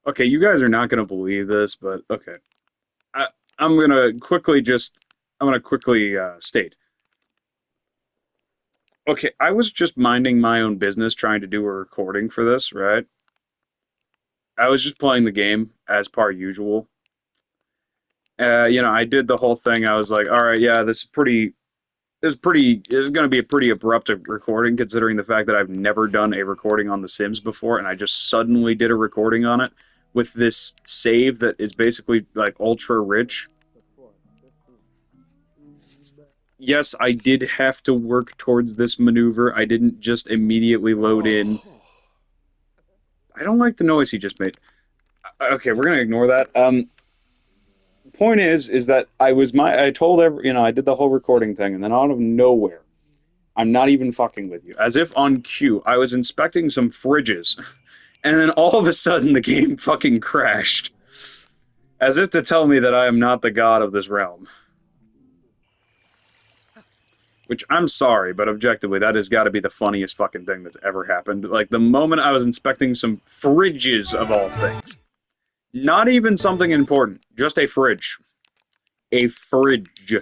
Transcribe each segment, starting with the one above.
Okay, you guys are not gonna believe this, but okay. I, I'm gonna quickly just, I'm gonna quickly state. Okay, I was just minding my own business trying to do a recording for this, right? I was just playing the game as per usual. I did the whole thing. I was like, all right, yeah, this is going to be a pretty abrupt recording considering the fact that I've never done a recording on The Sims before, and I just suddenly did a recording on it with this save that is basically like ultra rich. Yes, I did have to work towards this maneuver. I didn't just immediately load in. I don't like the noise he just made. Okay, we're gonna ignore that. Point is that I told I did the whole recording thing, and then out of nowhere, I'm not even fucking with you. As if on cue, I was inspecting some fridges, and then all of a sudden the game fucking crashed. As if to tell me that I am not the god of this realm. Which I'm sorry, but objectively, that has got to be the funniest fucking thing that's ever happened. Like the moment I was inspecting some fridges of all things. Not even something important, just a fridge. A fridge.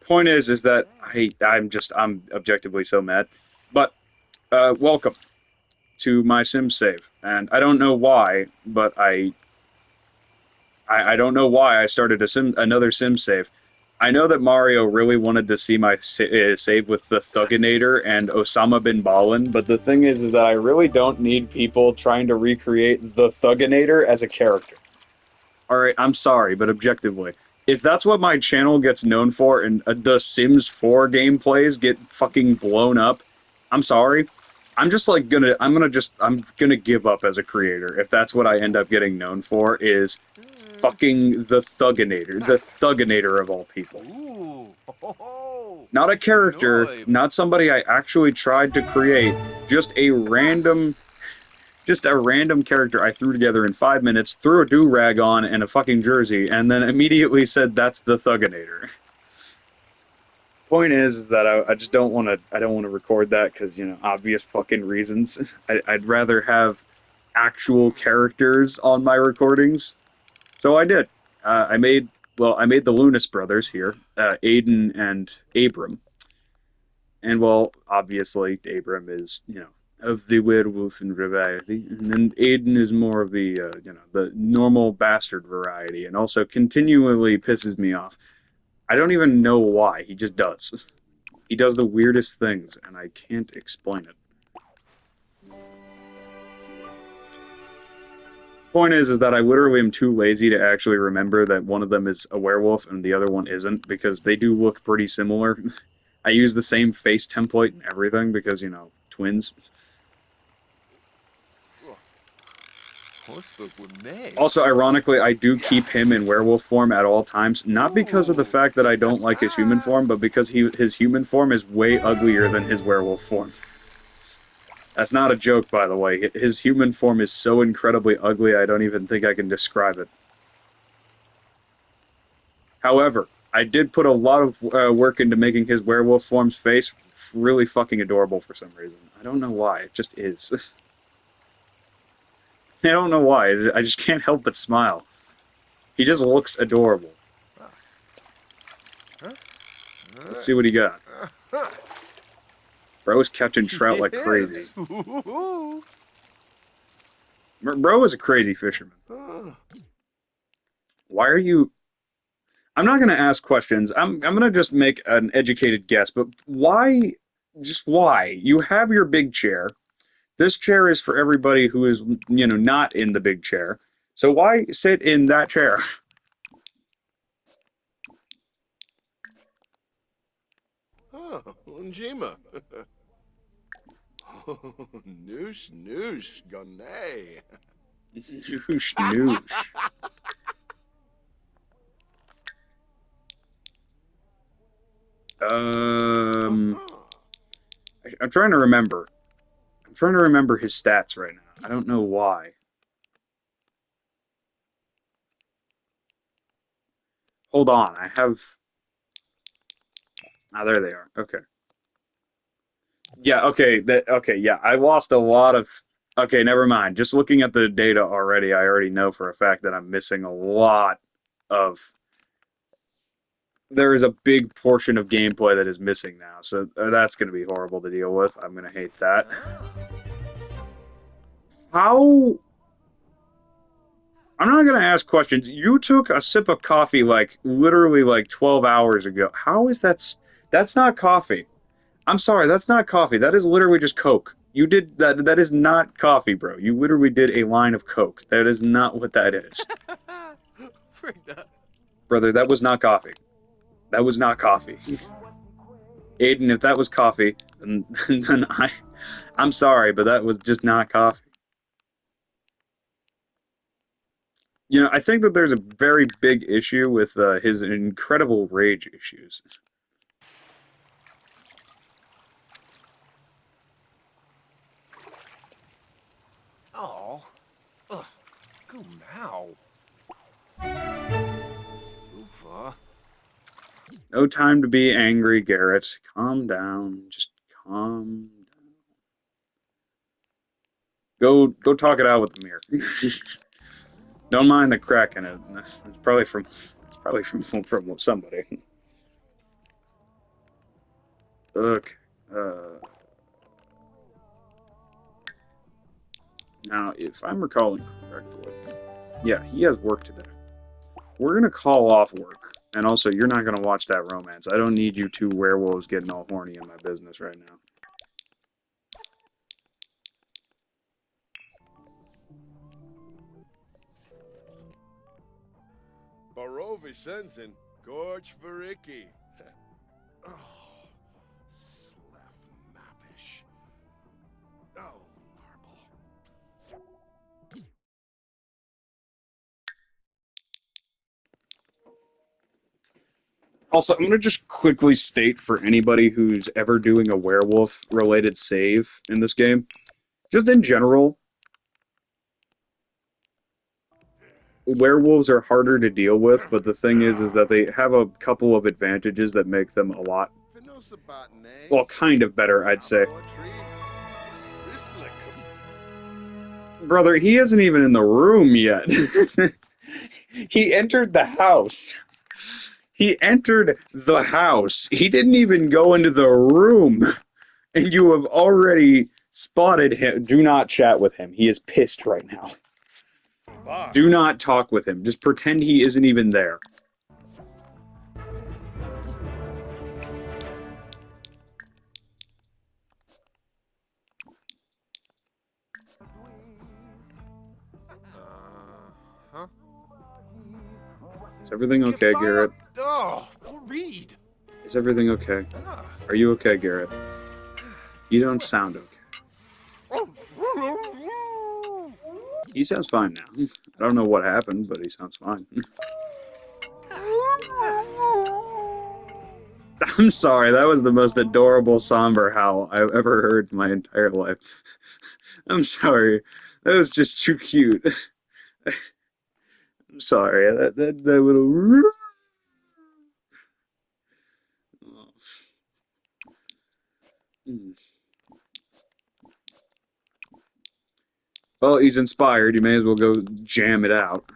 Point is that I'm objectively so mad. But welcome to my sim save, and I don't know why, but I don't know why I started another sim save. I know that Mario really wanted to see my save with the Thugginator and Osama bin Laden, but the thing is that I really don't need people trying to recreate the Thugginator as a character. All right, I'm sorry, but objectively, if that's what my channel gets known for and the Sims 4 gameplays get fucking blown up, I'm sorry. I'm gonna give up as a creator if that's what I end up getting known for is fucking the Thugginator of all people. Ooh, Not a character, Snoib. not somebody I actually tried to create, just a random character I threw together in 5 minutes, threw a do rag on and a fucking jersey, and then immediately said that's the Thugginator. Point is that I just don't want to. I don't want to record that because obvious fucking reasons. I'd rather have actual characters on my recordings. So I did. I made the Lunas brothers here, Aiden and Abram, and well, obviously Abram is of the werewolf and variety, and then Aiden is more of the the normal bastard variety, and also continually pisses me off. I don't even know why. He just does. He does the weirdest things, and I can't explain it. Point is that I literally am too lazy to actually remember that one of them is a werewolf and the other one isn't because they do look pretty similar. I use the same face template and everything because twins. Horse book with May. Also, ironically, I do keep him in werewolf form at all times, not because of the Ooh. fact that I don't like his human form, but because his human form is way uglier than his werewolf form. That's not a joke, by the way. His human form is so incredibly ugly, I don't even think I can describe it. However, I did put a lot of work into making his werewolf form's face really fucking adorable for some reason. I don't know why. It just is. I don't know why. I just can't help but smile. He just looks adorable. Ah. Huh? Let's see what he got. Bro's catching trout like crazy. Yes. Ooh. Bro is a crazy fisherman. Why are you? I'm not going to ask questions. I'm going to just make an educated guess. But why? Just why? You have your big chair. This chair is for everybody who is not in the big chair. So why sit in that chair? Oh, Unjima. Noosh, noosh, gonay. Noosh noosh. Um, I'm trying to remember. I'm trying to remember his stats right now. I don't know why. Hold on, I have... Ah, there they are. Okay. Yeah, okay, okay, yeah, I lost a lot of... Okay, never mind. Just looking at the data already, I already know for a fact that I'm missing a lot of... There is a big portion of gameplay that is missing now, so that's going to be horrible to deal with. I'm going to hate that. How... I'm not going to ask questions. You took a sip of coffee, like, literally, like, 12 hours ago. How is that... That's not coffee. I'm sorry, that's not coffee. That is literally just Coke. You did that. That is not coffee, bro. You literally did a line of Coke. That is not what that is. Brother, that was not coffee. That was not coffee. Aiden, if that was coffee, then I'm sorry, but that was just not coffee. You know, I think that there's a very big issue with his incredible rage issues. Oh. Ugh. Go now. Sloofa. No time to be angry, Garrett. Calm down. Just calm down. Go talk it out with the mirror. Don't mind the crack in it. It's probably from somebody. Look, now if I'm recalling correctly, yeah, he has work to do. We're gonna call off work, and also you're not gonna watch that romance. I don't need you two werewolves getting all horny in my business right now. Barovi Sensen. Gorge Variki. Oh. Slef Mavish. Oh, marble. Also, I'm gonna just quickly state for anybody who's ever doing a werewolf-related save in this game, just in general, werewolves are harder to deal with, but the thing is that they have a couple of advantages that make them a lot, well, kind of better, I'd say. Brother, he isn't even in the room yet. He entered the house. He entered the house. He didn't even go into the room. And you have already spotted him. Do not chat with him. He is pissed right now. Do not talk with him. Just pretend he isn't even there. Huh? Is everything okay, Garrett? Oh, read. Is everything okay? Are you okay, Garrett? You don't sound okay. He sounds fine now. I don't know what happened, but he sounds fine. I'm sorry, that was the most adorable somber howl I've ever heard in my entire life. I'm sorry. That was just too cute. I'm sorry. That little... Well, he's inspired. You may as well go jam it out.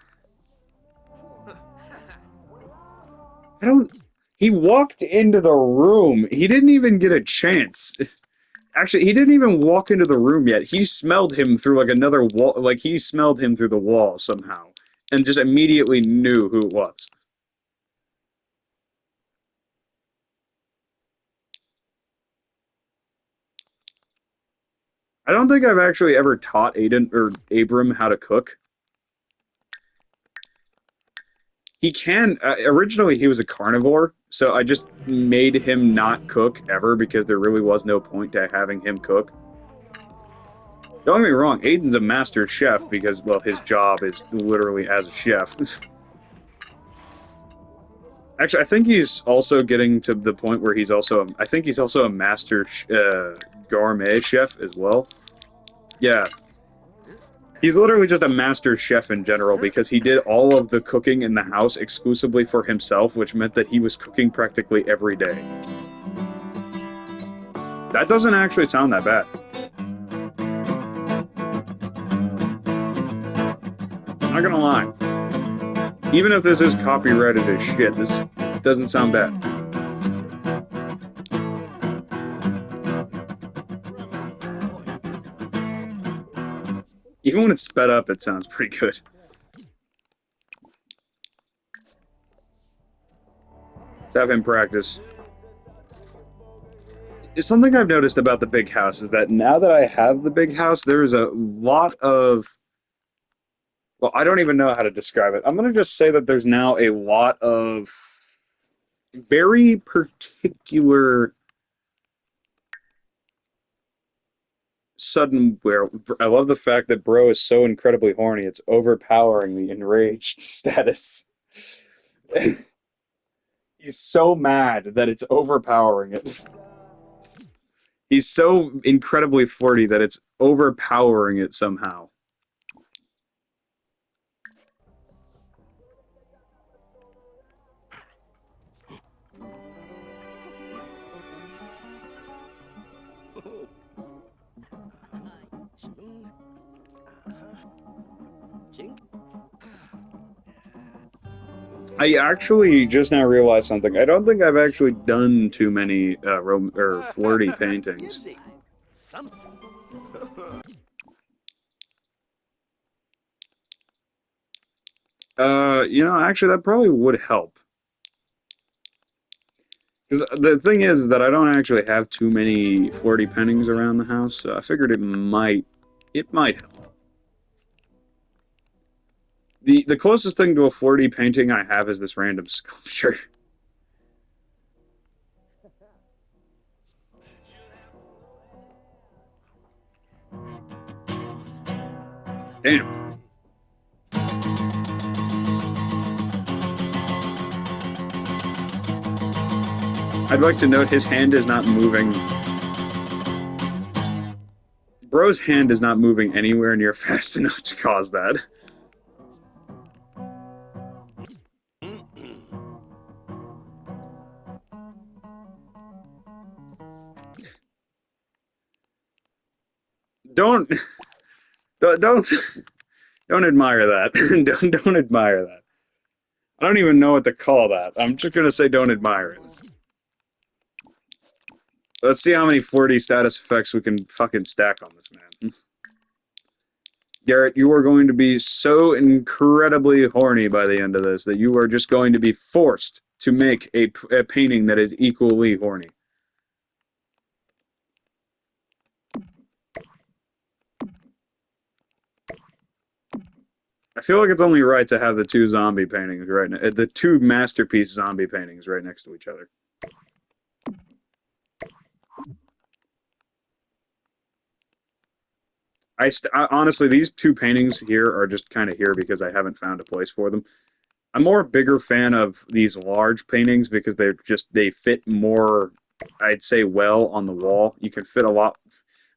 I don't... He walked into the room. He didn't even get a chance. Actually, he didn't even walk into the room yet. He smelled him through, like, another wall. Like, he smelled him through the wall somehow. And just immediately knew who it was. I don't think I've actually ever taught Aiden or Abram how to cook. He can. Originally, he was a carnivore, so I just made him not cook ever because there really was no point to having him cook. Don't get me wrong, Aiden's a master chef because, well, his job is literally as a chef. Actually, I think he's also getting to the point where he's also, I think he's also a master gourmet chef as well. Yeah. He's literally just a master chef in general because he did all of the cooking in the house exclusively for himself, which meant that he was cooking practically every day. That doesn't actually sound that bad. I'm not gonna lie. Even if this is copyrighted as shit, this doesn't sound bad. Even when it's sped up, it sounds pretty good. Let's have him practice. Something I've noticed about the big house is that now that I have the big house, there's a lot of... Well, I don't even know how to describe it. I'm going to just say that there's now a lot of very particular sudden where I love the fact that bro is so incredibly horny, it's overpowering the enraged status. He's so mad that it's overpowering it. He's so incredibly flirty that it's overpowering it somehow. I actually just now realized something. I don't think I've actually done too many flirty paintings. Actually, that probably would help. Because the thing is that I don't actually have too many flirty paintings around the house, so I figured it might help. The closest thing to a flirty painting I have is this random sculpture. Damn. I'd like to note his hand is not moving. Bro's hand is not moving anywhere near fast enough to cause that. Don't don't don't admire that. Don't admire that. I don't even know what to call that. I'm just gonna say don't admire it. Let's see how many 40 status effects we can fucking stack on this man. Garrett, you are going to be so incredibly horny by the end of this that you are just going to be forced to make a painting that is equally horny. I feel like it's only right to have the two zombie paintings the two masterpiece zombie paintings right next to each other. Honestly, these two paintings here are just kind of here because I haven't found a place for them. I'm more a bigger fan of these large paintings because they fit more, I'd say, well on the wall. You can fit a lot.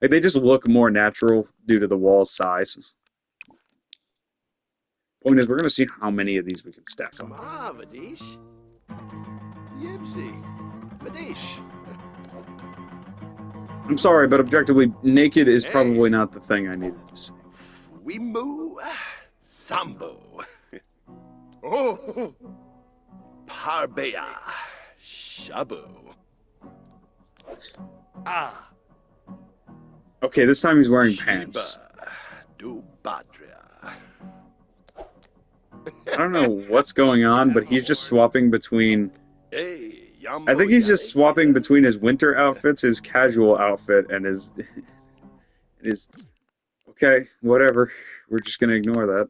Like, they just look more natural due to the wall's size. Point is, we're gonna see how many of these we can stack up. Vadish. Yipsy. Vadish. I'm sorry, but objectively, naked is probably not the thing I needed to say. Wimu Sambo. Oh. Parbeya. Shabu. Ah. Okay, this time he's wearing pants. Dubadria. I don't know what's going on, but he's just swapping between... I think he's just swapping between his winter outfits, his casual outfit, and his... Okay, whatever. We're just gonna ignore that.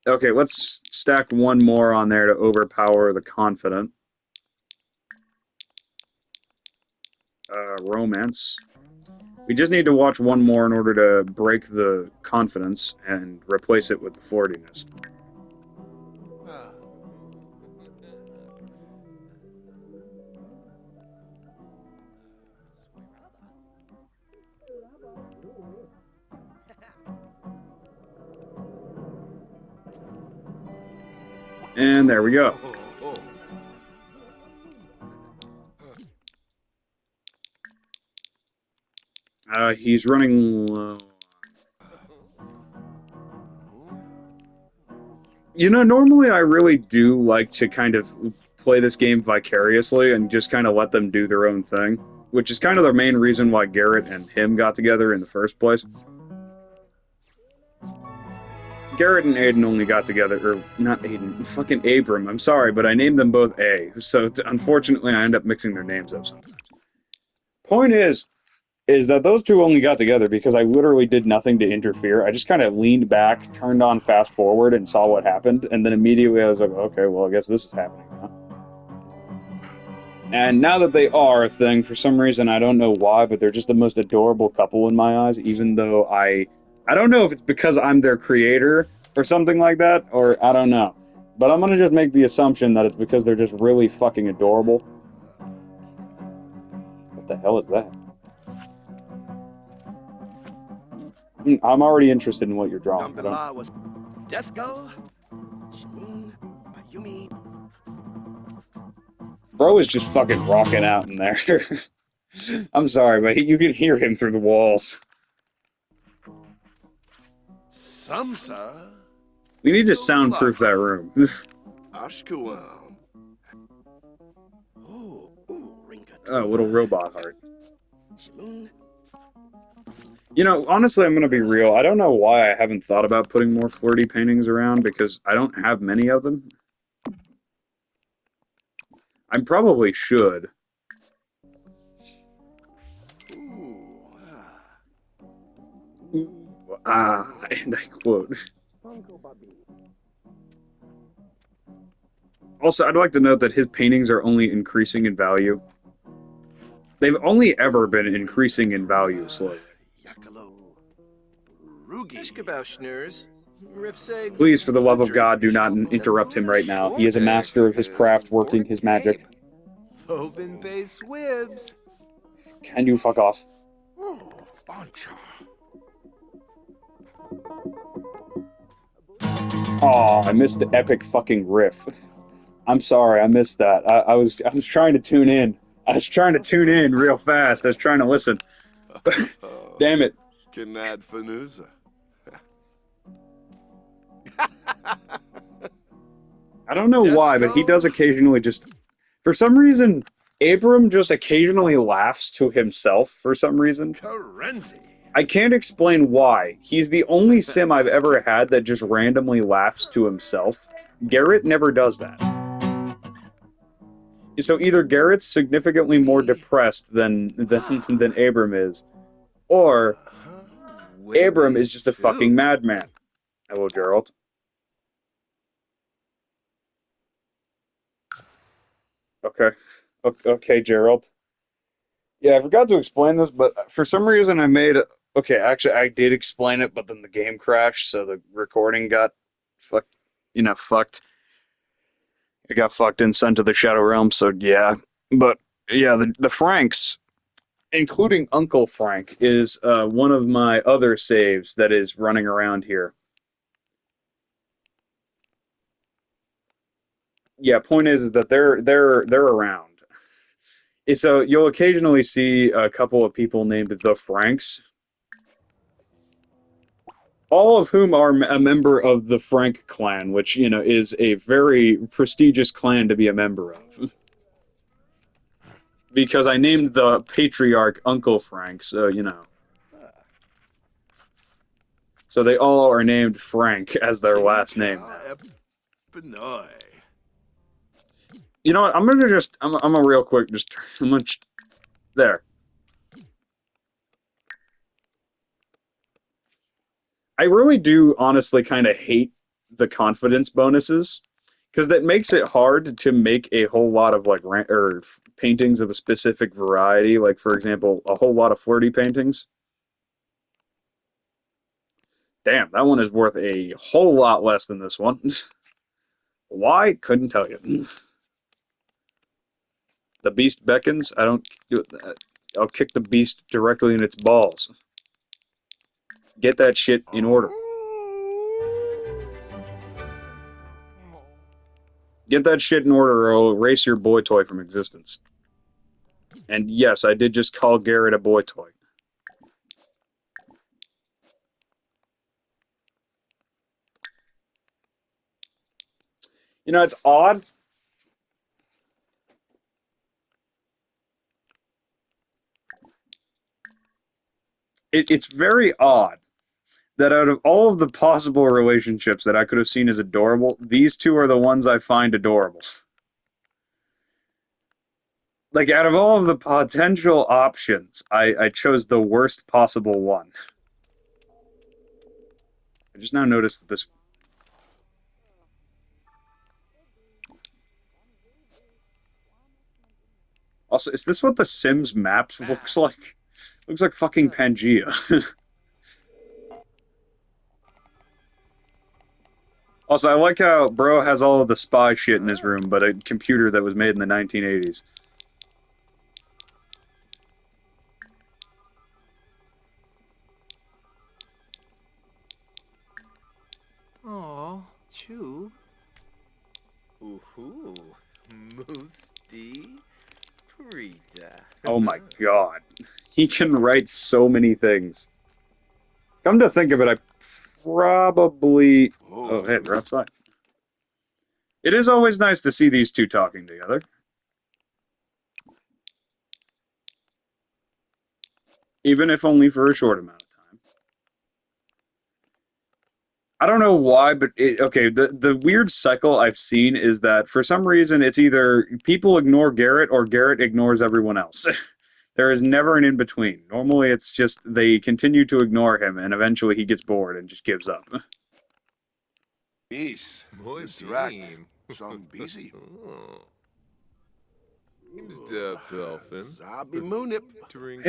Okay, let's stack one more on there to overpower the confident. Romance. We just need to watch one more in order to break the confidence and replace it with the flirtiness. And there we go. He's running low. You know, normally I really do like to kind of play this game vicariously and just kind of let them do their own thing, which is kind of the main reason why Garrett and him got together in the first place. Garrett and Aiden only got together, or not Aiden, fucking Abram. I'm sorry, but I named them both A, so unfortunately I end up mixing their names up sometimes. Point is that those two only got together because I literally did nothing to interfere. I just kind of leaned back, turned on fast forward, and saw what happened, and then immediately I was like, okay, well, I guess this is happening now. And now that they are a thing, for some reason, I don't know why, but they're just the most adorable couple in my eyes, even though I don't know if it's because I'm their creator or something like that, or I don't know. But I'm gonna just make the assumption that it's because they're just really fucking adorable. What the hell is that? I'm already interested in what you're drawing. I don't... Dumbala was Desco, Shimoon, Mayumi. Bro is just fucking rocking out in there. I'm sorry, but you can hear him through the walls. Samsa, We need to soundproof that room. Ashkawam. Oh, Ringa. Oh, little robot heart. Shimoon. You know, honestly, I'm gonna be real. I don't know why I haven't thought about putting more flirty paintings around, because I don't have many of them. I probably should. Ooh, Ooh, and I quote. Also, I'd like to note that his paintings are only increasing in value. They've only ever been increasing in value slowly. Yakalo. Rugi. Ishkabauschnurs. Rifseg. Please, for the love of God, do not interrupt him right now. He is a master of his craft, working his magic. Open base whibs. Can you fuck off? Oh, Bancha. Aw, I missed the epic fucking riff. I'm sorry, I missed that. I was trying to tune in. I was trying to tune in real fast. I was trying to listen. Damn it. Kanad Fanusa. I don't know why, but he does occasionally just... For some reason, Abram just occasionally laughs to himself for some reason. Karenzi. I can't explain why. He's the only sim I've ever had that just randomly laughs to himself. Garrett never does that. So either Garrett's significantly more depressed than Abram is, or Abram is just a fucking madman. Hello, Gerald. Okay. Okay, Gerald. Yeah, I forgot to explain this, but for some reason I made... Okay, actually, I did explain it, but then the game crashed, so the recording got fucked. It got fucked and sent to the Shadow Realm, so yeah. But yeah, the Franks, including Uncle Frank, is one of my other saves that is running around here. Yeah, point is that they're around. So you'll occasionally see a couple of people named the Franks, all of whom are a member of the Frank clan, which, you know, is a very prestigious clan to be a member of. Because I named the patriarch Uncle Frank, so, you know. So they all are named Frank as their last name now. Benoy. You know what? I'm gonna real quick there. I really do honestly kind of hate the confidence bonuses, because that makes it hard to make a whole lot of like paintings of a specific variety. Like, for example, a whole lot of flirty paintings. Damn, that one is worth a whole lot less than this one. Why? Couldn't tell you. The beast beckons. I don't do that. I'll kick the beast directly in its balls. Get that shit in order. Get that shit in order or I'll erase your boy toy from existence. And yes, I did just call Garrett a boy toy. You know, it's odd. It's very odd that out of all of the possible relationships that I could have seen as adorable, these two are the ones I find adorable. Like, out of all of the potential options, I chose the worst possible one. I just now noticed that this... Also, is this what the Sims map looks like? Looks like fucking Pangea. Also, I like how bro has all of the spy shit in his room, but a computer that was made in the 1980s. Aw, Chew. Ooh, Musti Prita. Oh my god. He can write so many things. Come to think of it, I probably... Oh, hey, they're outside. It is always nice to see these two talking together. Even if only for a short amount of time. I don't know why, but okay, the weird cycle I've seen is that for some reason it's either people ignore Garrett or Garrett ignores everyone else. There is never an in-between. Normally it's just they continue to ignore him and eventually he gets bored and just gives up. Peace. Muy Misrak. bien. Some busy. Oh. Seems the Pelfin. Zabi Moonip. Drink.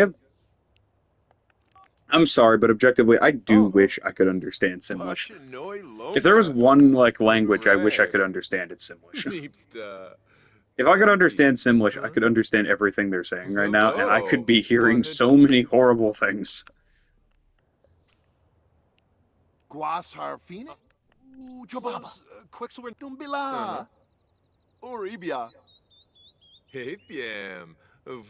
I'm sorry, but objectively, I do wish I could understand Simlish. Pashanoi If there was Longas. one like language I wish I could understand, it's Simlish. Neepsta. If I could understand Simlish, I could understand everything they're saying right now, and I could be hearing so many horrible things. Guas Harfine. Chobaba. Quicksilver Dumbila. Oribia. Hey, Piam.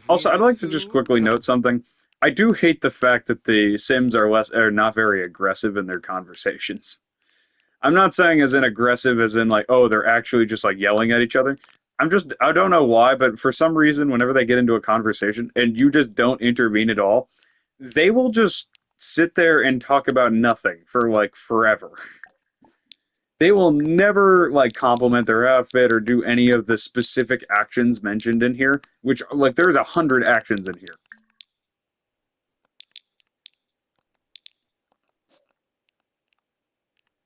Also, I'd like to just quickly note something. I do hate the fact that the Sims are not very aggressive in their conversations. I'm not saying as in aggressive as in like, oh, they're actually just like yelling at each other. I don't know why, but for some reason, whenever they get into a conversation and you just don't intervene at all, they will just sit there and talk about nothing for like forever. They will never like compliment their outfit or do any of the specific actions mentioned in here, which like there's 100 actions in here.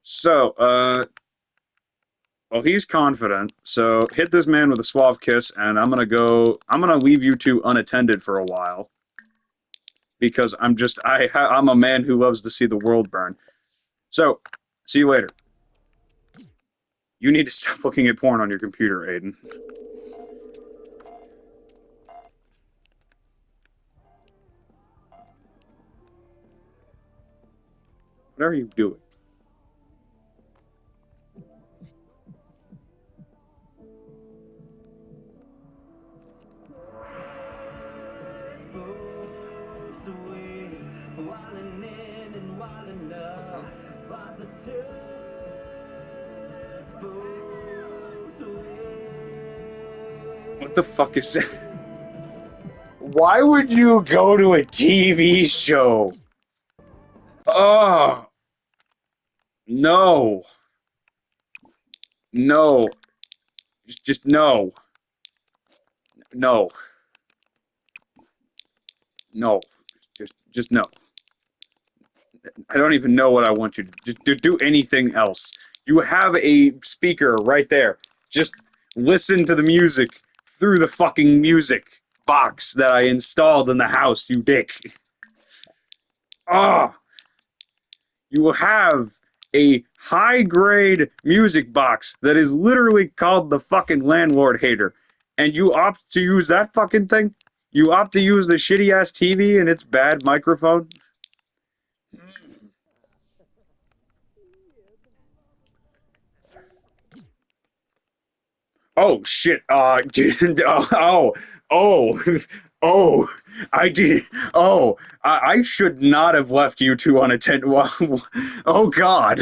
So, well, he's confident, so hit this man with a suave kiss, and I'm gonna leave you two unattended for a while. Because I'm a man who loves to see the world burn. So, see you later. You need to stop looking at porn on your computer, Aiden. What are you doing? What the fuck is that? Why would you go to a TV show? Oh, no. No. Just no. No. No. Just no. I don't even know what I want you to just do anything else. You have a speaker right there. Just listen to the music through the fucking music box that I installed in the house, you dick. Ah, you have a high-grade music box that is literally called the fucking landlord hater, and you opt to use that fucking thing? You opt to use the shitty-ass TV and its bad microphone? Oh shit! Dude, oh, oh! I did. Oh, I should not have left you two unattended. Oh God,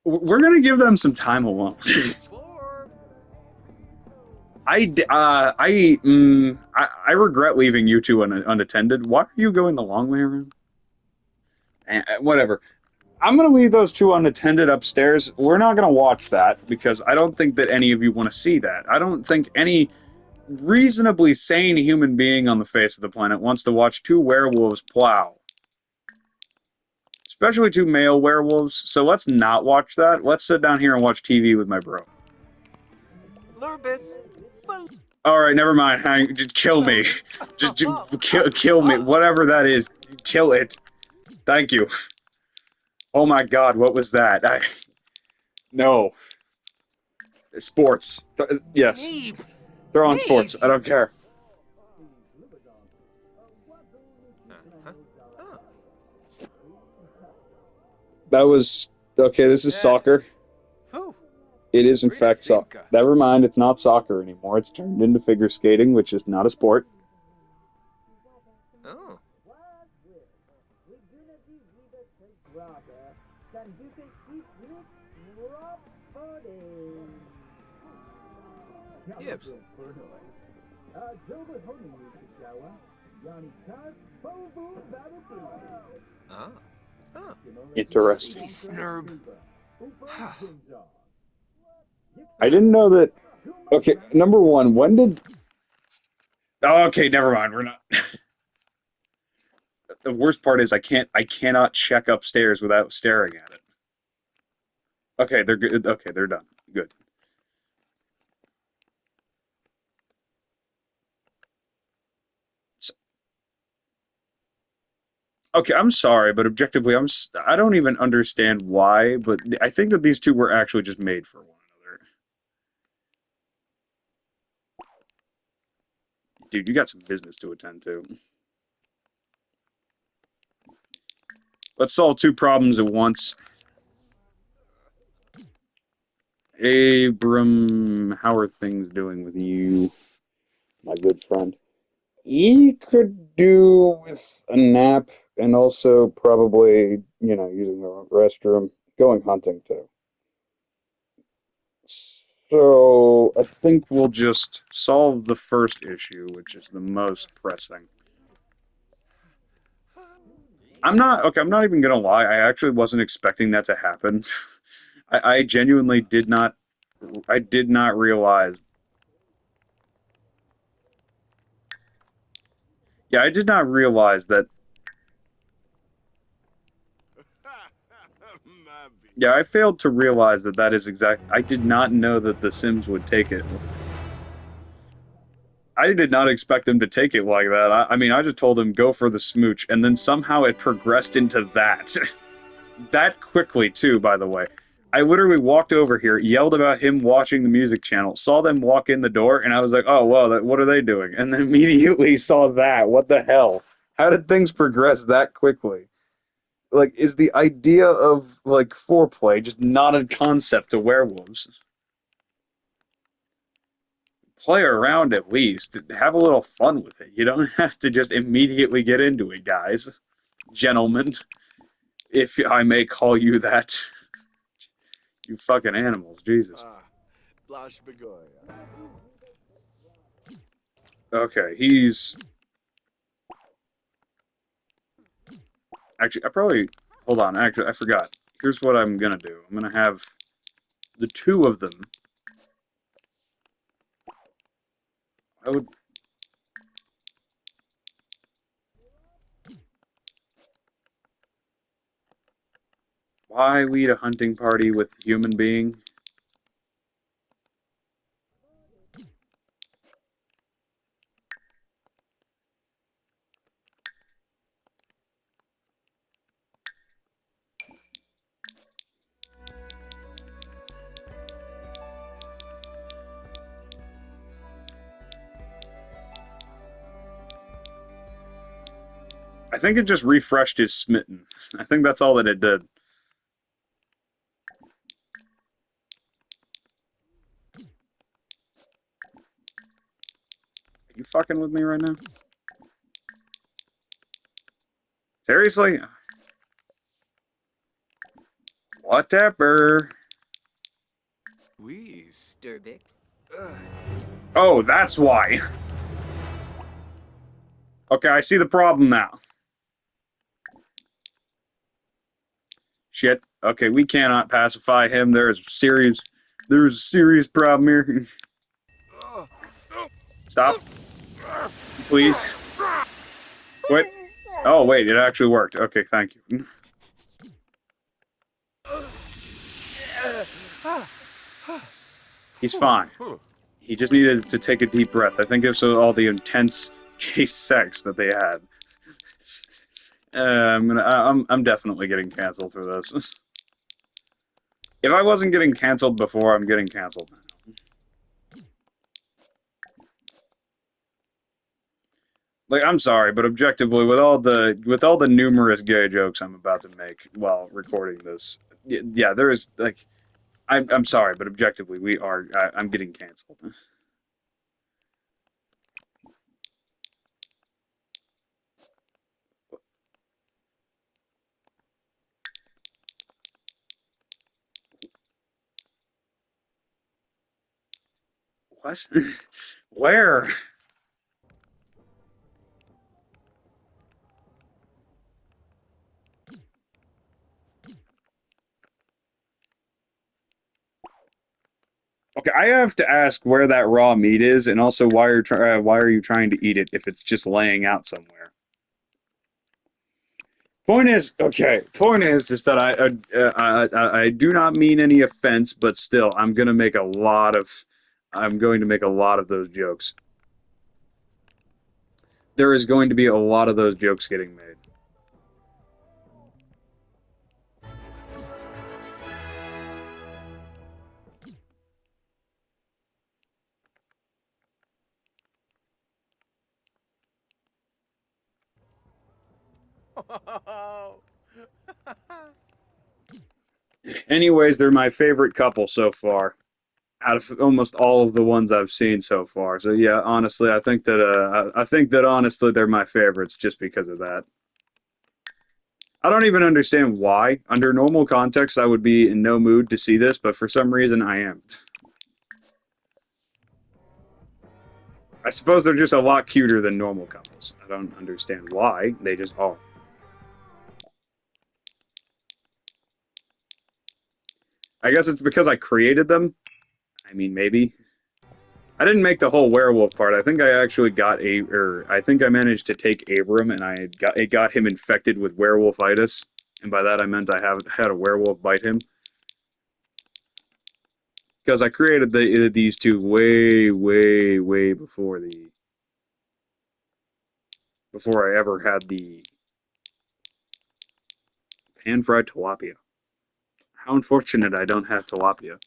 we're gonna give them some time alone. Four. I regret leaving you two unattended. Why are you going the long way around? Whatever. I'm gonna leave those two unattended upstairs. We're not gonna watch that because I don't think that any of you want to see that. I don't think any reasonably sane human being on the face of the planet wants to watch two werewolves plow. Especially two male werewolves, so let's not watch that. Let's sit down here and watch TV with my bro. Flurbits. Alright, never mind. Just kill me. Just kill me. Whatever that is, kill it. Thank you. Oh my god, what was that? No. Sports. Yes. Abe. Throw on sports. I don't care. Uh-huh. Oh. That was... Okay, this is soccer. Phew. It is, in Rita fact, soccer. Simka. Never mind, it's not soccer anymore. It's turned into figure skating, which is not a sport. Oh. Gibbs. Ah. Oh. Interesting. Snurb. I didn't know that... Okay, number one, when did... Oh, okay, never mind, we're not... The worst part is I cannot check upstairs without staring at it. Okay, they're good. Okay, they're done. Good. Okay, I'm sorry, but objectively, I don't even understand why, but I think that these two were actually just made for one another. Dude, you got some business to attend to. Let's solve two problems at once. Abram, how are things doing with you, my good friend? He could do with a nap and also probably, using the restroom, going hunting too. So I think we'll just solve the first issue, which is the most pressing. I'm not even gonna lie, I actually wasn't expecting that to happen. I genuinely did not realize. Yeah, I did not realize that. Yeah, I failed to realize that is exact. I did not know that the Sims would take it. I did not expect them to take it like that. I mean, I just told him go for the smooch, and then somehow it progressed into that. That quickly, too, by the way. I literally walked over here, yelled about him watching the music channel, saw them walk in the door, and I was like, oh, well, what are they doing? And then immediately saw that. What the hell? How did things progress that quickly? Like, is the idea of, like, foreplay just not a concept to werewolves? Play around at least. Have a little fun with it. You don't have to just immediately get into it, guys. Gentlemen. If I may call you that. You fucking animals, Jesus. Blash Begoya. Okay, he's... Actually, I probably... Hold on, actually, I forgot. Here's what I'm gonna do. I'm gonna have the two of them. I would... Why lead a hunting party with a human being? I think it just refreshed his smitten. I think that's all that it did. you fucking with me right now? Seriously? Whatever. Wheeze. Sturbik. Oh, that's why. Okay, I see the problem now. Shit. Okay, we cannot pacify him. There's a serious problem here. Stop. Please. Wait. Oh, wait, it actually worked. Okay, thank you. He's fine. He just needed to take a deep breath. I think it was all the intense gay sex that they had. I'm definitely getting canceled for this. If I wasn't getting canceled before, I'm getting canceled now. Like, I'm sorry, but objectively, with all the numerous gay jokes I'm about to make while recording this, yeah, there is like, I'm sorry, but objectively, I'm getting canceled. What? Where? Okay, I have to ask where that raw meat is, and also why are you trying to eat it if it's just laying out somewhere? Point is, okay. Point is that I do not mean any offense, but still, I'm going to make a lot of those jokes. There is going to be a lot of those jokes getting made. Anyways, they're my favorite couple so far, out of almost all of the ones I've seen so far. So yeah, honestly, I think that honestly they're my favorites just because of that. I don't even understand why. Under normal context, I would be in no mood to see this, but for some reason, I am. I suppose they're just a lot cuter than normal couples. I don't understand why. They just are. I guess it's because I created them. I mean, maybe. I didn't make the whole werewolf part. I think I actually I think I managed to take Abram, and it got him infected with werewolfitis, and by that I meant I had a werewolf bite him. Because I created these two way before I ever had the pan-fried tilapia. How unfortunate I don't have tilapia.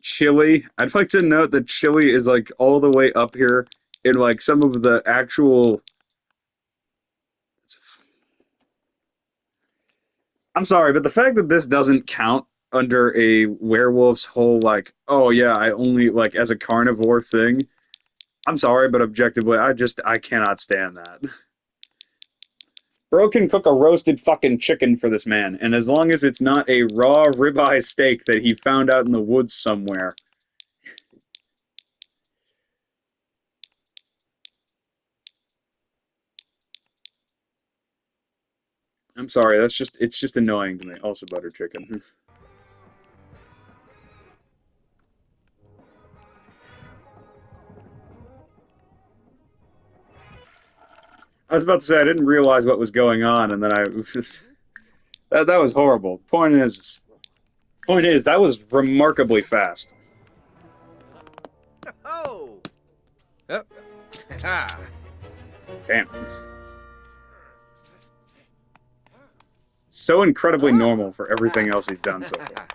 Chile. I'd like to note that Chile is like all the way up here in like some of the actual. I'm sorry, but the fact that this doesn't count under a werewolf's whole like, oh yeah, I only like as a carnivore thing. I'm sorry, but objectively, I cannot stand that. Bro can cook a roasted fucking chicken for this man, and as long as it's not a raw ribeye steak that he found out in the woods somewhere. I'm sorry, it's just annoying to me. Also butter chicken. I was about to say I didn't realize what was going on, and then I just that was horrible. Point is that was remarkably fast. Oh! Oh. Ha! Damn. So incredibly normal for everything else he's done so far.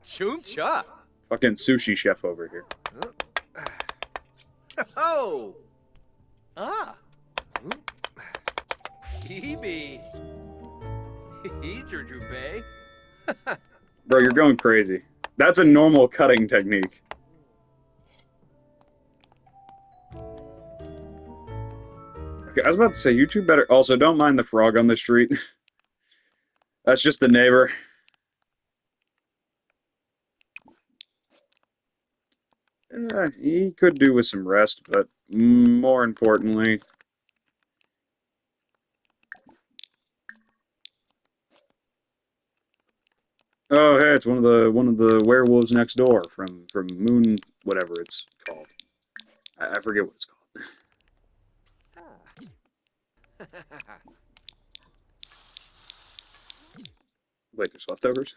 Chumcha. Fucking sushi chef over here. Oh. Ah. Hebe. Jujube. Bro, you're going crazy. That's a normal cutting technique. Okay, I was about to say, you two better... Also, don't mind the frog on the street. That's just the neighbor. He could do with some rest, but more importantly... Oh, hey, it's one of the werewolves next door from Moon, whatever it's called. I forget what it's called. Wait, there's leftovers?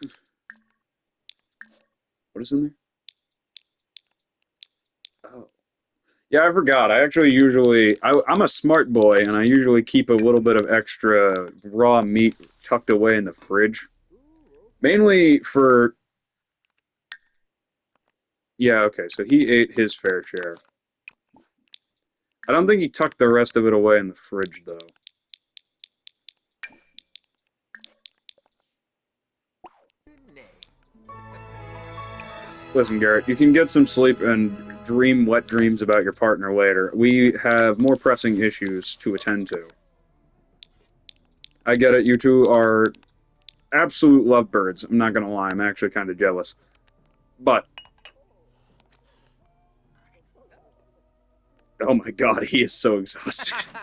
What is in there? Oh. Yeah, I forgot. I actually I'm a smart boy, and I usually keep a little bit of extra raw meat tucked away in the fridge. Mainly for... Yeah, okay, so he ate his fair share. I don't think he tucked the rest of it away in the fridge, though. Listen, Garrett, you can get some sleep and dream wet dreams about your partner later. We have more pressing issues to attend to. I get it, you two are absolute lovebirds. I'm not gonna lie, I'm actually kind of jealous. But... Oh my god, he is so exhausted.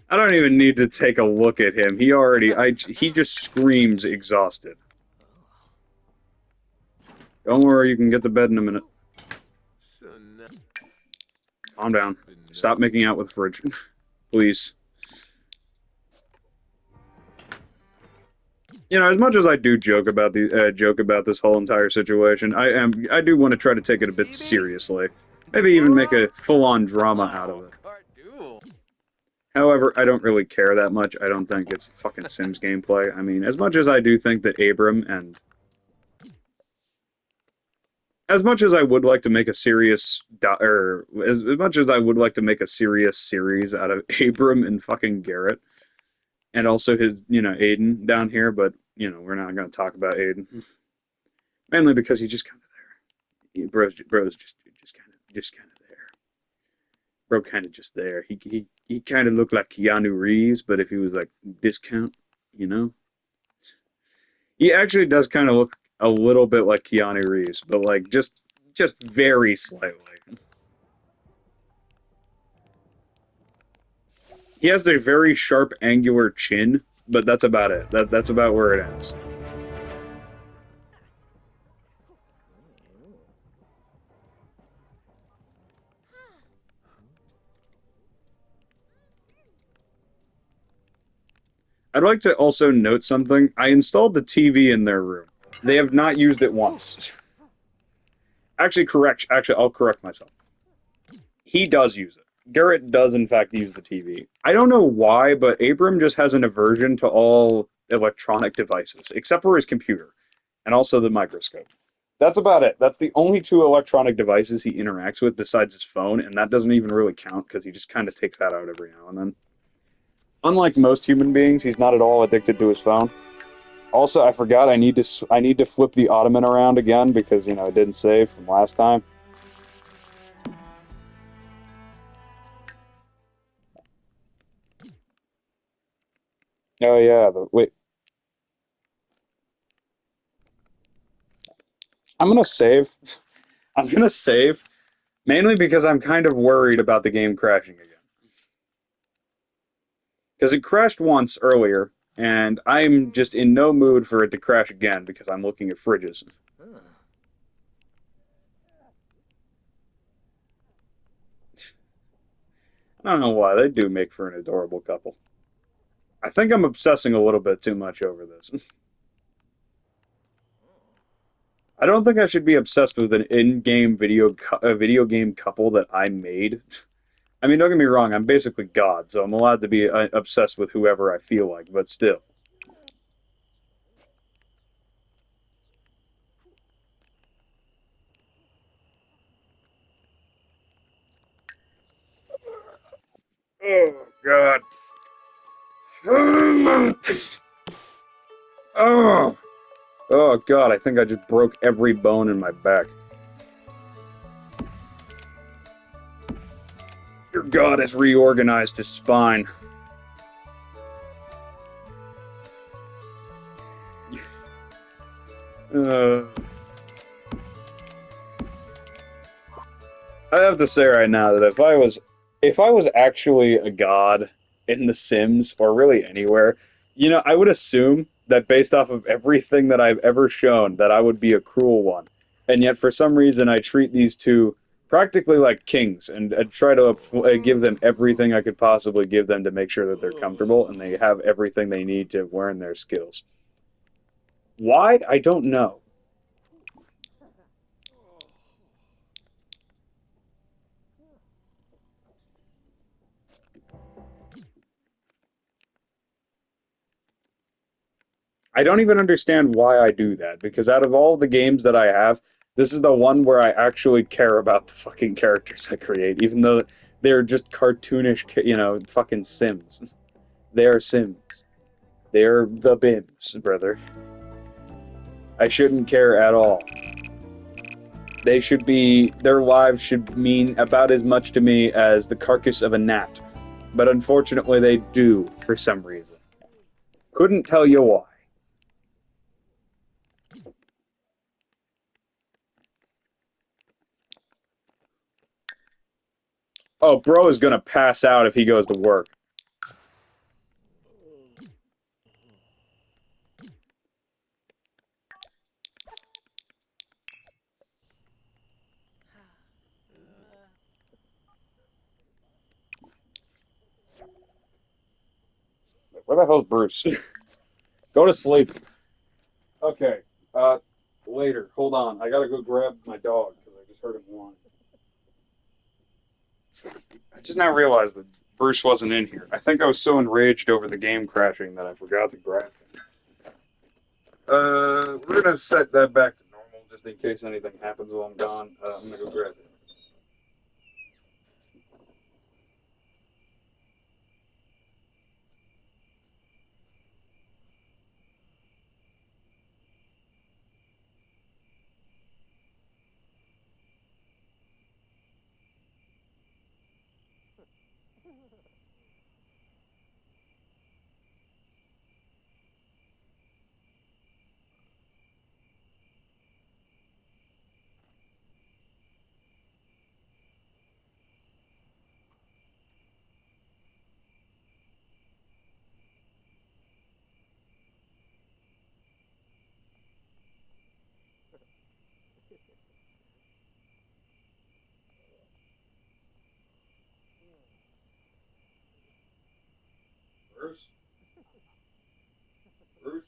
I don't even need to take a look at him. He just screams exhausted. Don't worry, you can get to bed in a minute. Calm down. Stop making out with the fridge. Please. You know, as much as I do joke about this whole entire situation, I do want to try to take it a bit seriously. Maybe even make a full-on drama out of it. However, I don't really care that much. I don't think it's fucking Sims gameplay. I mean, as much as I do think that Abram and... As much as I would like to make a serious... as much as I would like to make a serious series out of Abram and fucking Garrett, and also his, you know, Aiden down here, but, you know, we're not going to talk about Aiden. Mainly because he's just kind of there. Bro's just kind of there. Bro kind of just there. He kind of looked like Keanu Reeves, but if he was like discount, you know? He actually does kind of look a little bit like Keanu Reeves, but like just very slightly. He has a very sharp, angular chin, but that's about it. That's about where it ends. I'd like to also note something. I installed the TV in their room. They have not used it once. Actually, I'll correct myself. He does use it. Garrett does, in fact, use the TV. I don't know why, but Abram just has an aversion to all electronic devices, except for his computer, and also the microscope. That's about it. That's the only two electronic devices he interacts with besides his phone, and that doesn't even really count because he just kind of takes that out every now and then. Unlike most human beings, he's not at all addicted to his phone. Also, I forgot I need to flip the ottoman around again because, you know, it didn't save from last time. Oh yeah, wait. I'm gonna save. I'm gonna save, mainly because I'm kind of worried about the game crashing again. Because it crashed once earlier, and I'm just in no mood for it to crash again because I'm looking at fridges. I don't know why, they do make for an adorable couple. I think I'm obsessing a little bit too much over this. I don't think I should be obsessed with an in-game video game couple that I made. I mean, don't get me wrong, I'm basically God, so I'm allowed to be obsessed with whoever I feel like, but still. Oh, God. Oh, oh, God, I think I just broke every bone in my back. Your God has reorganized his spine. Uh, I have to say right now that if I was actually a god in The Sims or really anywhere, I would assume that based off of everything that I've ever shown that I would be a cruel one. And yet for some reason I treat these two practically like kings and try to give them everything I could possibly give them to make sure that they're comfortable and they have everything they need to learn their skills. Why? I don't know. I don't even understand why I do that, because out of all the games that I have, this is the one where I actually care about the fucking characters I create, even though they're just cartoonish, fucking Sims. They are Sims. They're the Bims, brother. I shouldn't care at all. Their lives should mean about as much to me as the carcass of a gnat. But unfortunately, they do, for some reason. Couldn't tell you why. Oh, bro is gonna pass out if he goes to work. Where the hell's Bruce? Go to sleep. Okay. Uh, later. Hold on. I gotta go grab my dog because I just heard him whine. I just now realized that Bruce wasn't in here. I think I was so enraged over the game crashing that I forgot to grab him. We're gonna set that back to normal just in case anything happens while I'm gone. I'm gonna go grab him. Bruce? Bruce?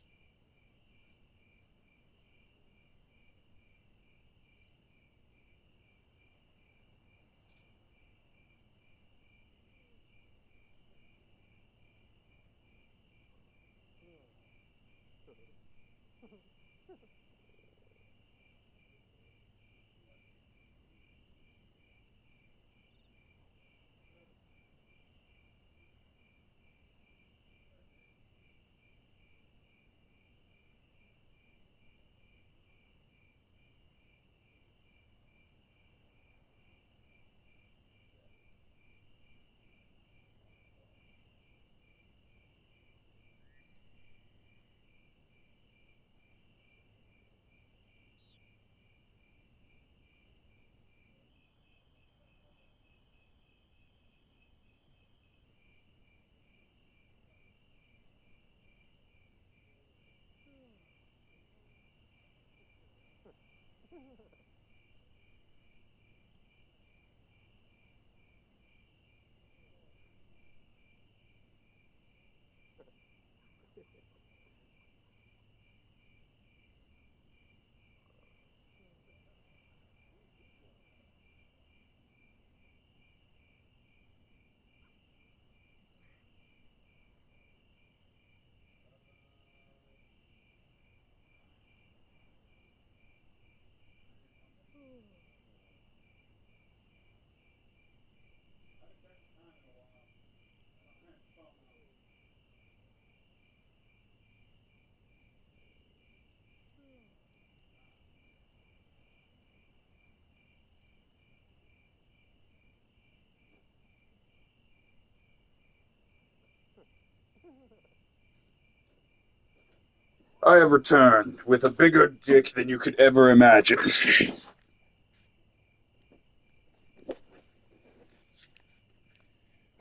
I have returned with a bigger dick than you could ever imagine.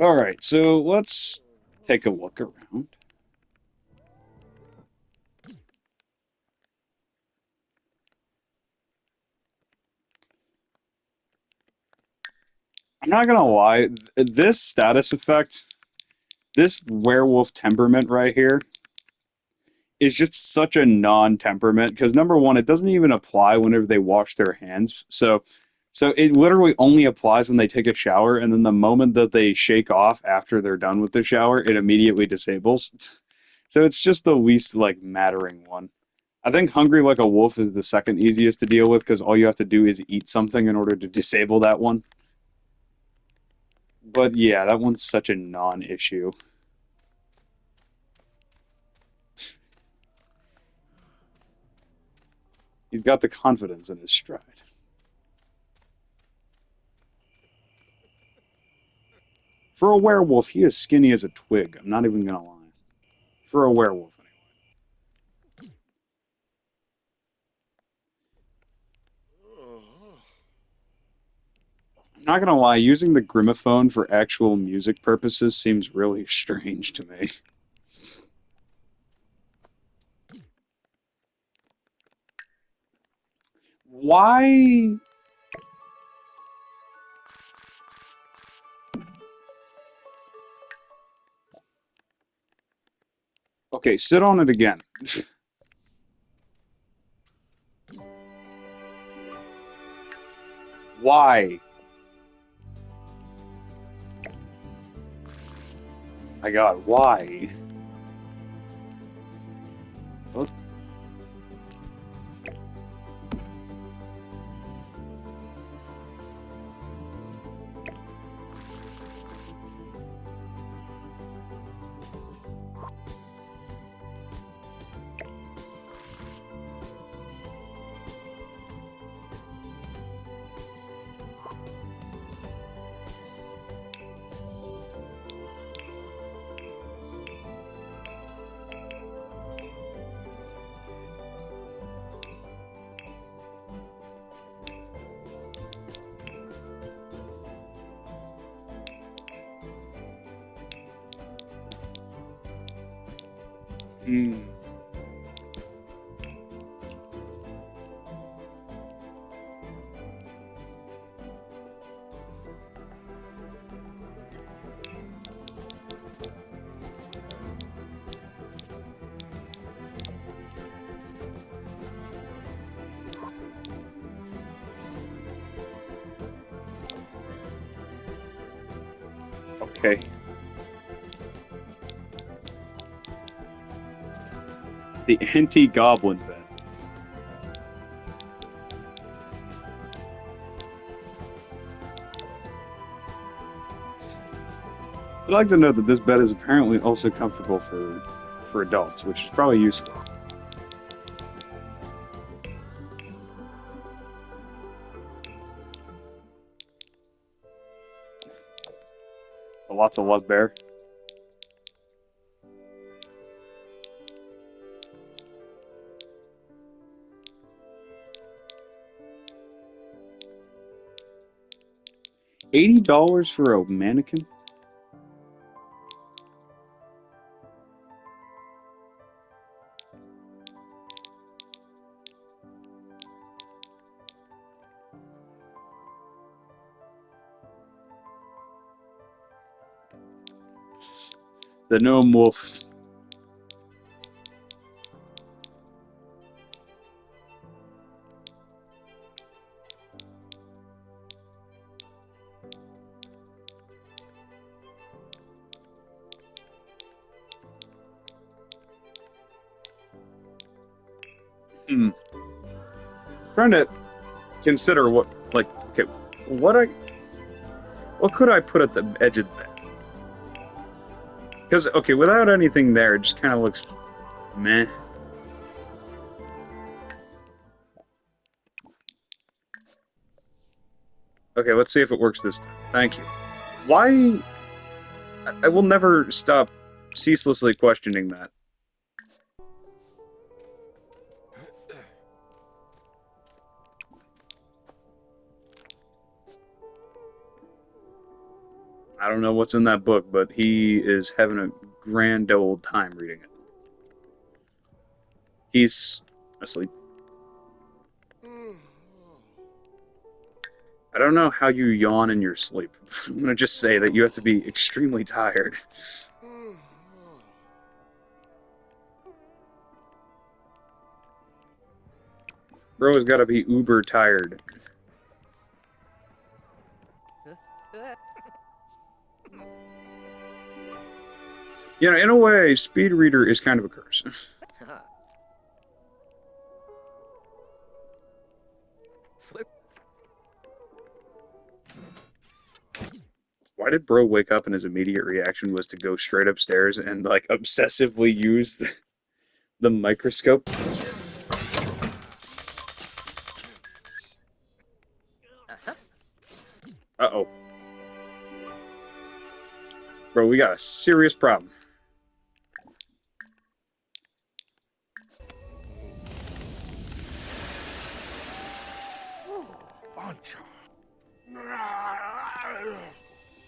Alright, so let's take a look around. I'm not gonna lie, this status effect, this werewolf temperament right here, is just such a non-temperament because number one, it doesn't even apply whenever they wash their hands. So it literally only applies when they take a shower, and then the moment that they shake off after they're done with the shower, it immediately disables. So it's just the least like mattering one. I think hungry like a wolf is the second easiest to deal with because all you have to do is eat something in order to disable that one. But yeah, that one's such a non-issue. He's got the confidence in his stride. For a werewolf, he is skinny as a twig. I'm not even gonna lie. For a werewolf, anyway. I'm not gonna lie, using the grimophone for actual music purposes seems really strange to me. Why? Okay, sit on it again. Why? My God, why? What? Hmm. Okay. The anti-goblin bed. I'd like to note that this bed is apparently also comfortable for adults, which is probably useful. Lots of love, bear. $80 for a mannequin? The gnome wolf. Hmm. Trying to consider what, like, okay, what could I put at the edge of the bed? Because, okay, without anything there, it just kind of looks meh. Okay, let's see if it works this time. Thank you. Why? I will never stop ceaselessly questioning that. I don't know what's in that book, but he is having a grand old time reading it. He's asleep. I don't know how you yawn in your sleep. I'm gonna just say that you have to be extremely tired. Bro has gotta be uber tired. You know, in a way, Speed Reader is kind of a curse. Flip. Why did Bro wake up and his immediate reaction was to go straight upstairs and, like, obsessively use the microscope? Uh-oh. Bro, we got a serious problem.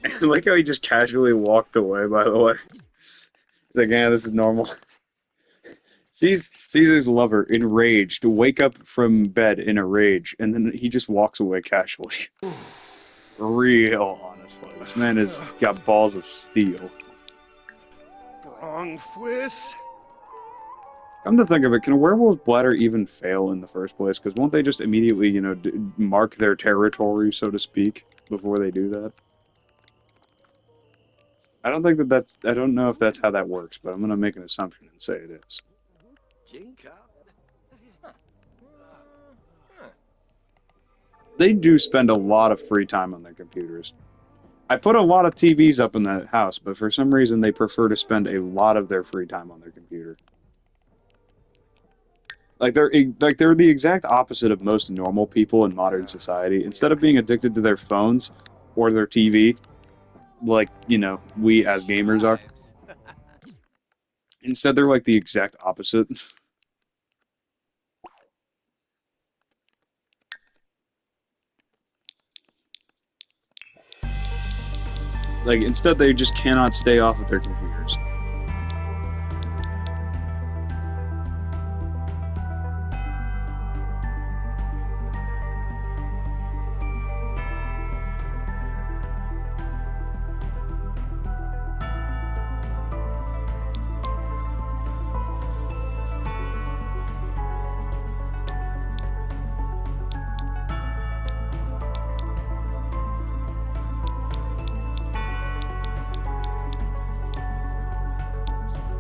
I like how he just casually walked away, by the way. He's like, yeah, this is normal. Sees his lover enraged, wake up from bed in a rage, and then he just walks away casually. Real honestly. This man has got balls of steel. Wrong Fwiss. Come to think of it, can a werewolf's bladder even fail in the first place? Because won't they just immediately, you know, mark their territory, so to speak, before they do that? I don't think that's... I don't know if that's how that works, but I'm going to make an assumption and say it is. Jinka. They do spend a lot of free time on their computers. I put a lot of TVs up in that house, but for some reason they prefer to spend a lot of their free time on their computer. Like they're the exact opposite of most normal people in modern society. Instead of being addicted to their phones or their TV, like, you know, we as gamers are, instead they're like the exact opposite. Like, instead they just cannot stay off of their computers.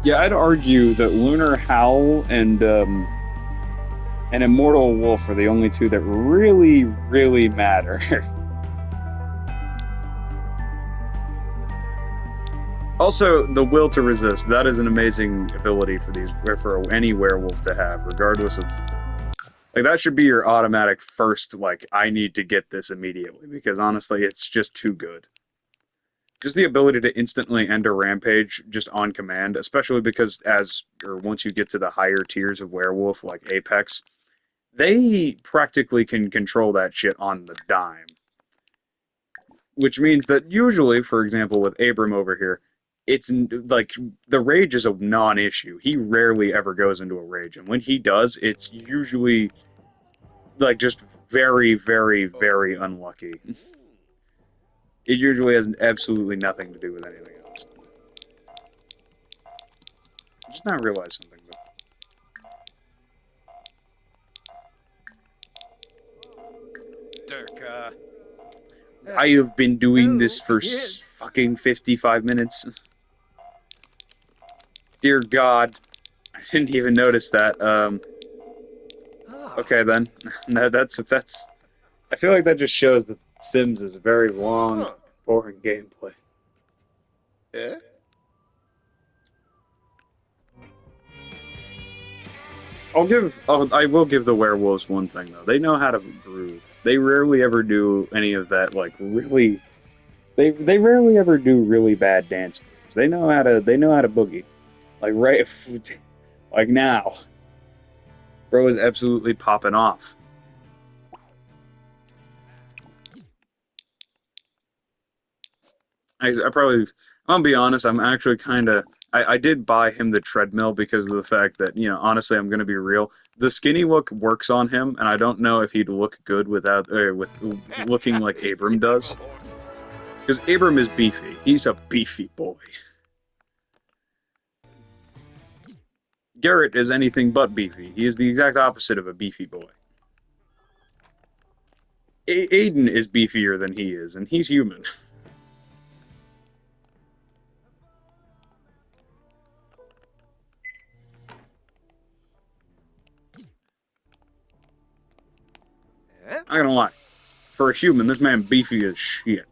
Yeah, I'd argue that Lunar Howl and Immortal Wolf are the only two that really, really matter. Also, the will to resist. That is an amazing ability for any werewolf to have, regardless of... Like, that should be your automatic first, like, I need to get this immediately, because honestly, it's just too good. Just the ability to instantly end a rampage just on command, especially because once you get to the higher tiers of werewolf, like Apex, they practically can control that shit on the dime. Which means that usually, for example, with Abram over here, it's like the rage is a non-issue. He rarely ever goes into a rage, and when he does, it's usually like just very, very, very unlucky. It usually has absolutely nothing to do with anything else. I just now realized something, but... Dirk, I have been doing this for yes. fucking 55 minutes. Dear God. I didn't even notice that. Okay then. That's... I feel like that just shows that Sims is a very long, boring gameplay. Eh? I will give the werewolves one thing though. They know how to groove. They rarely ever do any of that, like, really... They rarely ever do really bad dance moves. They know how to boogie. Like like now. Bro is absolutely popping off. I'm gonna be honest, I'm actually kind of, I did buy him the treadmill because of the fact that, honestly, I'm gonna be real. The skinny look works on him, and I don't know if he'd look good with looking like Abram does. Because Abram is beefy. He's a beefy boy. Garrett is anything but beefy. He is the exact opposite of a beefy boy. Aiden is beefier than he is, and he's human. Eh? Not gonna lie. For a human, this man beefy as shit.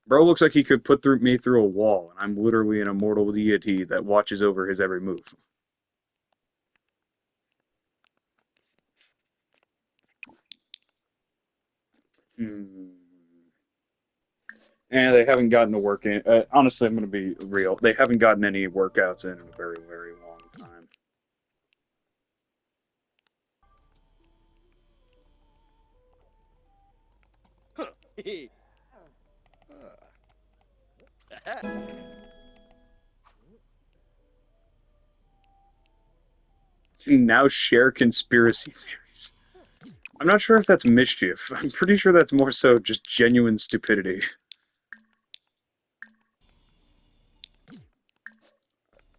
Bro looks like he could put me through a wall, and I'm literally an immortal deity that watches over his every move. Hmm. And they haven't gotten to work in. Honestly, I'm going to be real. They haven't gotten any workouts in a very, very long time. Now share conspiracy theories. I'm not sure if that's mischief. I'm pretty sure that's more so just genuine stupidity.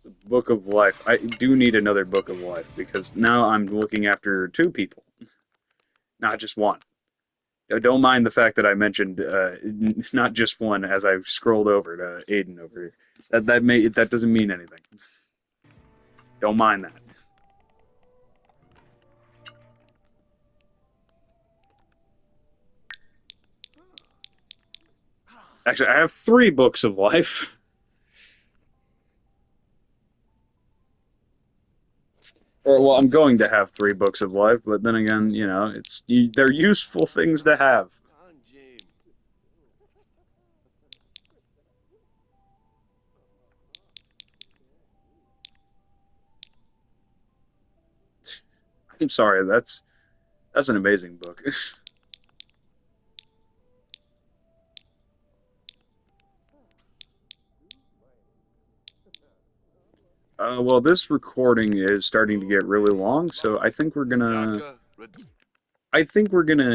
The Book of Life. I do need another Book of Life because now I'm looking after two people, not just one. Don't mind the fact that I mentioned not just one as I scrolled over to Aiden over here. That doesn't mean anything. Don't mind that. Actually, I have 3 books of life. Or, well, I'm going to have 3 books of life, but then again, they're useful things to have. On, James. I'm sorry, that's an amazing book. Well, this recording is starting to get really long, so I think we're gonna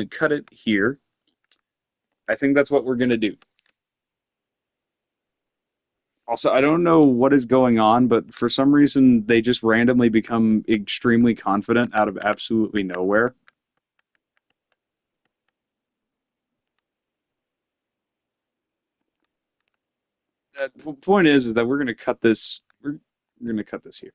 cut it here. I think that's what we're gonna do. Also, I don't know what is going on, but for some reason they just randomly become extremely confident out of absolutely nowhere. The point is that we're gonna cut this. We're gonna cut this here.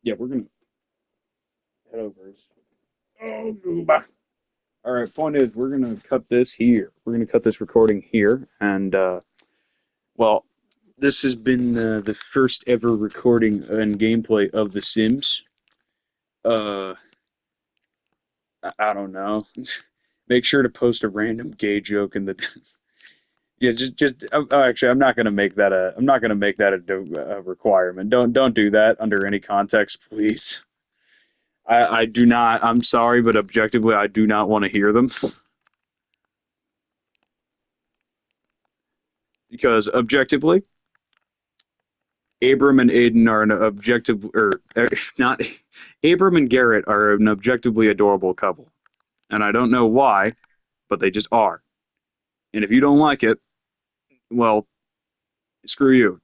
Yeah, we're gonna head over. Oh, gooba. All right. Point is, we're gonna cut this here. We're gonna cut this recording here, and well, this has been the first ever recording and gameplay of The Sims. Uh, I don't know. Make sure to post a random gay joke in the. Yeah, actually, I'm not gonna make that a requirement. Don't do that under any context, please. I do not. I'm sorry, but objectively, I do not want to hear them because objectively, Abram and Aiden are an objective, or not. Abram and Garrett are an objectively adorable couple, and I don't know why, but they just are. And if you don't like it, well, screw you.